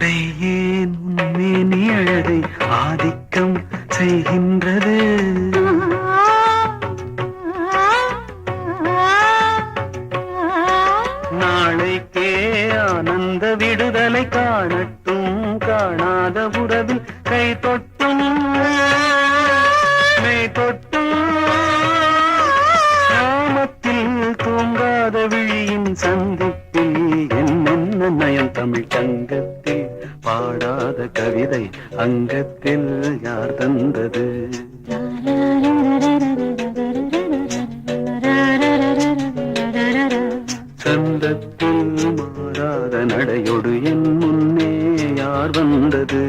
ஆடை ஏன் உன்மேனி அழகை ஆதிக்கம் செய்கின்றது. நாளைக்கே ஆனந்த விடுதலை காணட்டும், காணாத உறவில் கை தொட்டும் மெய் தொட்டும், கிராமத்தில் தூங்காத விழியின் சந்திப்பில் என்னென்ன நயம் தமிழ் சங்கத்தில் பாடாத கவிதை அங்கத்தில் யார் தந்தது. சந்தத்தில் மாறாத நடையொடு என் முன்னே யார் வந்தது.